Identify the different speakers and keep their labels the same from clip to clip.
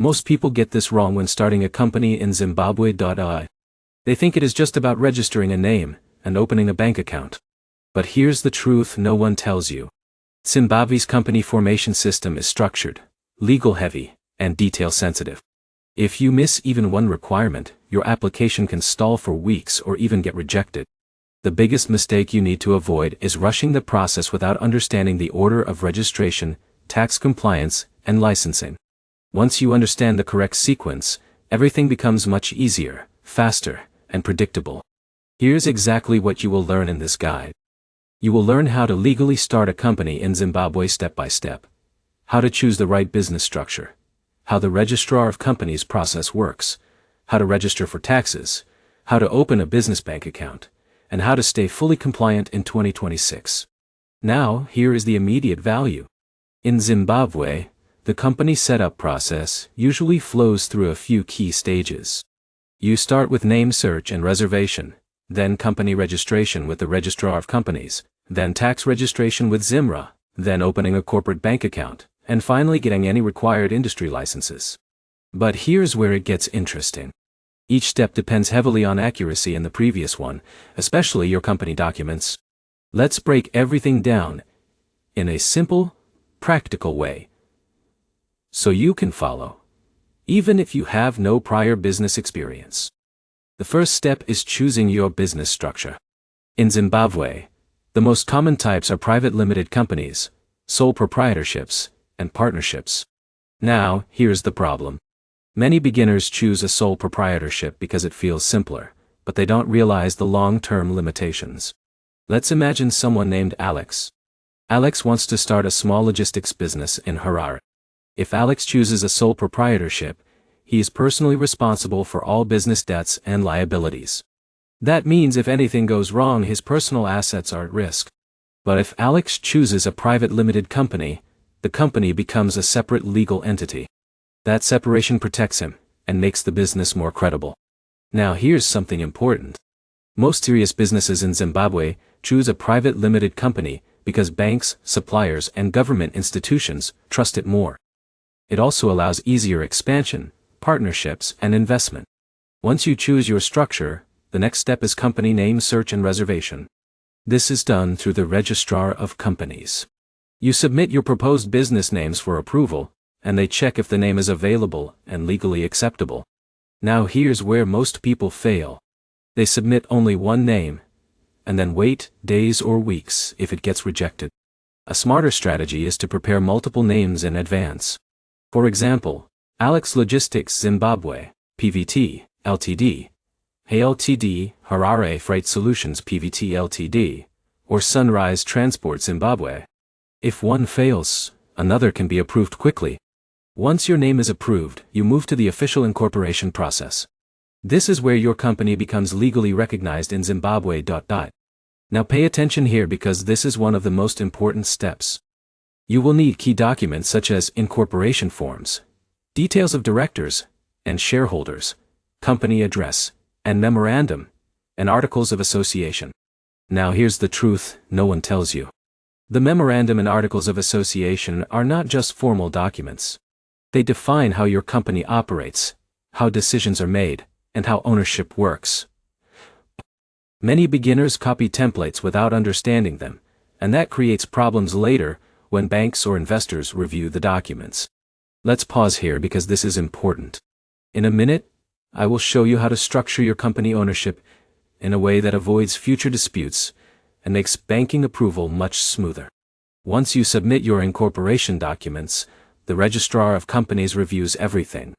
Speaker 1: Most people get this wrong when starting a company in Zimbabwe. They think it is just about registering a name and opening a bank account. But here's the truth no one tells you. Zimbabwe's company formation system is structured, legal-heavy, and detail-sensitive. If you miss even one requirement, your application can stall for weeks or even get rejected. The biggest mistake you need to avoid is rushing the process without understanding the order of registration, tax compliance, and licensing. Once you understand the correct sequence, everything becomes much easier, faster, and predictable. Here's exactly what you will learn in this guide. You will learn how to legally start a company in Zimbabwe step by step, how to choose the right business structure, how the registrar of companies process works, how to register for taxes, how to open a business bank account, and how to stay fully compliant in 2026. Now, here is the immediate value. In Zimbabwe, the company setup process usually flows through a few key stages. You start with name search and reservation, then company registration with the registrar of companies, then tax registration with ZIMRA, then opening a corporate bank account, and finally getting any required industry licenses. But here's where it gets interesting. Each step depends heavily on accuracy in the previous one, especially your company documents. Let's break everything down in a simple, practical way so you can follow, even if you have no prior business experience. The first step is choosing your business structure. In Zimbabwe, the most common types are private limited companies, sole proprietorships, and partnerships. Now, here's the problem. Many beginners choose a sole proprietorship because it feels simpler, but they don't realize the long-term limitations. Let's imagine someone named Alex. Alex wants to start a small logistics business in Harare. If Alex chooses a sole proprietorship, he is personally responsible for all business debts and liabilities. That means if anything goes wrong, his personal assets are at risk. But if Alex chooses a private limited company, the company becomes a separate legal entity. That separation protects him and makes the business more credible. Now here's something important. Most serious businesses in Zimbabwe choose a private limited company because banks, suppliers, and government institutions trust it more. It also allows easier expansion, partnerships, and investment. Once you choose your structure, the next step is company name search and reservation. This is done through the registrar of companies. You submit your proposed business names for approval, and they check if the name is available and legally acceptable. Now here's where most people fail. They submit only one name, and then wait days or weeks if it gets rejected. A smarter strategy is to prepare multiple names in advance. For example, Alex Logistics Zimbabwe, PVT, Ltd, Hey Ltd, Harare Freight Solutions PVT Ltd, or Sunrise Transport Zimbabwe. If one fails, another can be approved quickly. Once your name is approved, you move to the official incorporation process. This is where your company becomes legally recognized in Zimbabwe. Now pay attention here because this is one of the most important steps. You will need key documents such as incorporation forms, details of directors and shareholders, company address, and memorandum, and articles of association. Now here's the truth no one tells you. The memorandum and articles of association are not just formal documents. They define how your company operates, how decisions are made, and how ownership works. Many beginners copy templates without understanding them, and that creates problems later when banks or investors review the documents. Let's pause here because this is important. In a minute, I will show you how to structure your company ownership in a way that avoids future disputes and makes banking approval much smoother. Once you submit your incorporation documents, the registrar of companies reviews everything.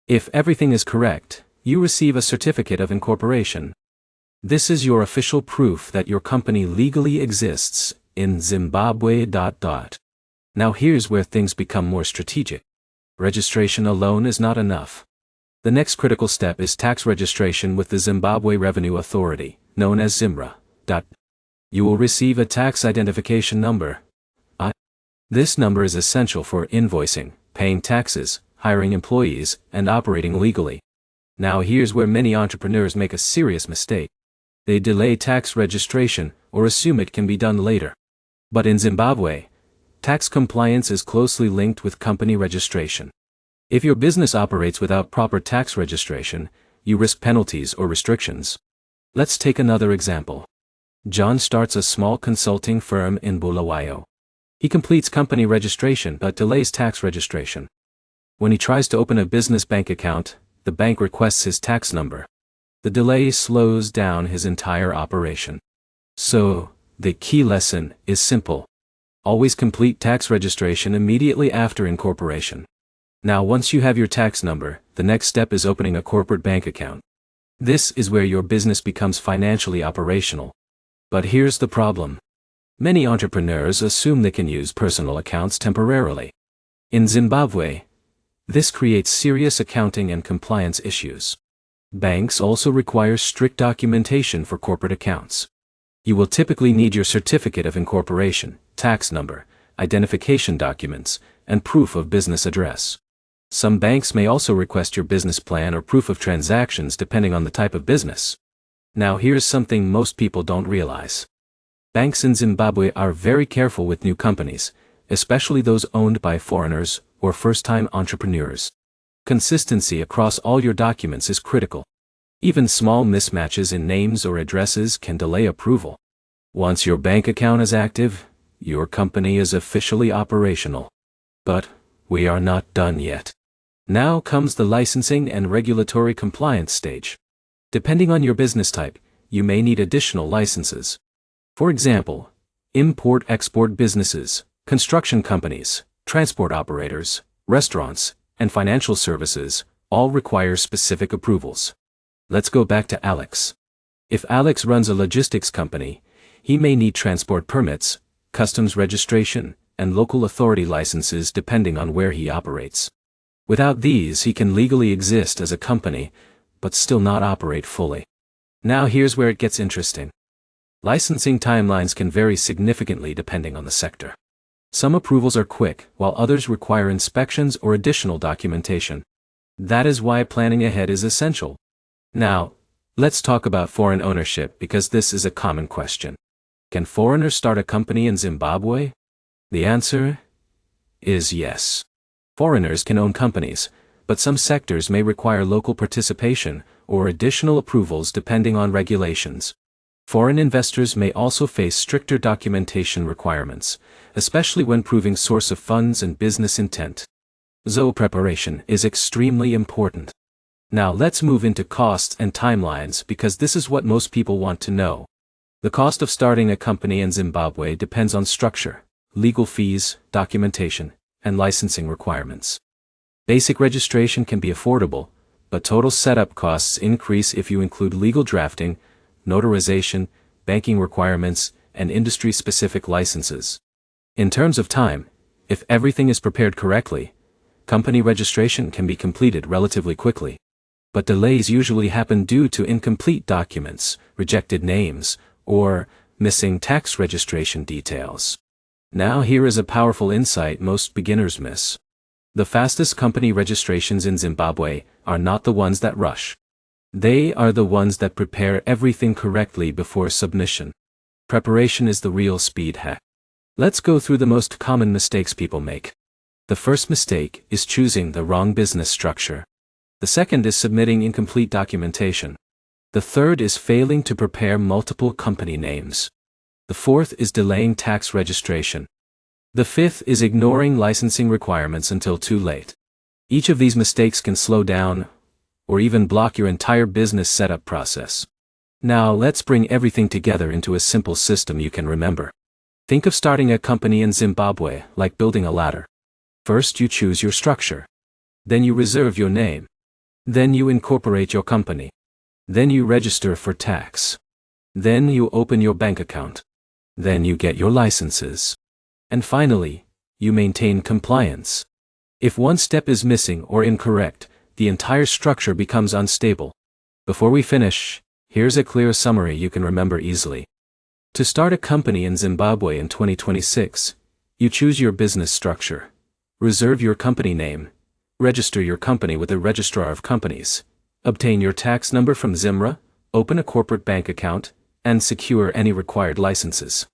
Speaker 1: If everything is correct, you receive a certificate of incorporation. This is your official proof that your company legally exists in Zimbabwe. Now here's where things become more strategic. Registration alone is not enough. The next critical step is tax registration with the Zimbabwe Revenue Authority, known as ZIMRA. You will receive a tax identification number. This number is essential for invoicing, paying taxes, hiring employees, and operating legally. Now here's where many entrepreneurs make a serious mistake. They delay tax registration or assume it can be done later. But in Zimbabwe, tax compliance is closely linked with company registration. If your business operates without proper tax registration, you risk penalties or restrictions. Let's take another example. John starts a small consulting firm in Bulawayo. He completes company registration but delays tax registration. When he tries to open a business bank account, the bank requests his tax number. The delay slows down his entire operation. So, the key lesson is simple. Always complete tax registration immediately after incorporation. Now once you have your tax number, the next step is opening a corporate bank account. This is where your business becomes financially operational. But here's the problem. Many entrepreneurs assume they can use personal accounts temporarily. In Zimbabwe, this creates serious accounting and compliance issues. Banks also require strict documentation for corporate accounts. You will typically need your certificate of incorporation, tax number, identification documents, and proof of business address. Some banks may also request your business plan or proof of transactions depending on the type of business. Now here's something most people don't realize. Banks in Zimbabwe are very careful with new companies, especially those owned by foreigners or first-time entrepreneurs. Consistency across all your documents is critical. Even small mismatches in names or addresses can delay approval. Once your bank account is active, your company is officially operational. But we are not done yet. Now comes the licensing and regulatory compliance stage. Depending on your business type, you may need additional licenses. For example, import-export businesses, construction companies, transport operators, restaurants, and financial services all require specific approvals. Let's go back to Alex. If Alex runs a logistics company, he may need transport permits, customs registration, and local authority licenses depending on where he operates. Without these, he can legally exist as a company, but still not operate fully. Now here's where it gets interesting. Licensing timelines can vary significantly depending on the sector. Some approvals are quick, while others require inspections or additional documentation. That is why planning ahead is essential. Now, let's talk about foreign ownership because this is a common question. Can foreigners start a company in Zimbabwe? The answer is yes. Foreigners can own companies, but some sectors may require local participation or additional approvals depending on regulations. Foreign investors may also face stricter documentation requirements, especially when proving source of funds and business intent. So preparation is extremely important. Now let's move into costs and timelines because this is what most people want to know. The cost of starting a company in Zimbabwe depends on structure, legal fees, documentation, and licensing requirements. Basic registration can be affordable, but total setup costs increase if you include legal drafting, notarization, banking requirements, and industry-specific licenses. In terms of time, if everything is prepared correctly, company registration can be completed relatively quickly. But delays usually happen due to incomplete documents, rejected names, or missing tax registration details. Now here is a powerful insight most beginners miss. The fastest company registrations in Zimbabwe are not the ones that rush. They are the ones that prepare everything correctly before submission. Preparation is the real speed hack. Let's go through the most common mistakes people make. The first mistake is choosing the wrong business structure. The second is submitting incomplete documentation. The third is failing to prepare multiple company names. The fourth is delaying tax registration. The fifth is ignoring licensing requirements until too late. Each of these mistakes can slow down or even block your entire business setup process. Now let's bring everything together into a simple system you can remember. Think of starting a company in Zimbabwe like building a ladder. First you choose your structure. Then you reserve your name. Then you incorporate your company. Then you register for tax. Then you open your bank account. Then you get your licenses. And finally, you maintain compliance. If one step is missing or incorrect, the entire structure becomes unstable. Before we finish, here's a clear summary you can remember easily. To start a company in Zimbabwe in 2026, you choose your business structure, reserve your company name, register your company with the Registrar of Companies, obtain your tax number from ZIMRA, open a corporate bank account, and secure any required licenses.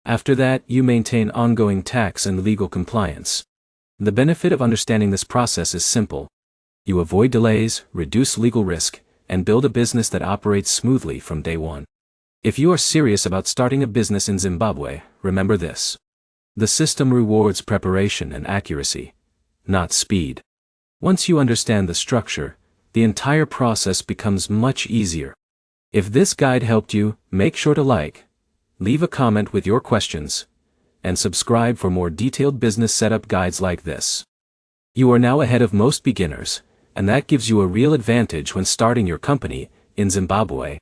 Speaker 1: After that, you maintain ongoing tax and legal compliance. The benefit of understanding this process is simple. You avoid delays, reduce legal risk, and build a business that operates smoothly from day one. If you are serious about starting a business in Zimbabwe, remember this. The system rewards preparation and accuracy, not speed. Once you understand the structure, the entire process becomes much easier. If this guide helped you, make sure to like, leave a comment with your questions, and subscribe for more detailed business setup guides like this. You are now ahead of most beginners, and that gives you a real advantage when starting your company in Zimbabwe.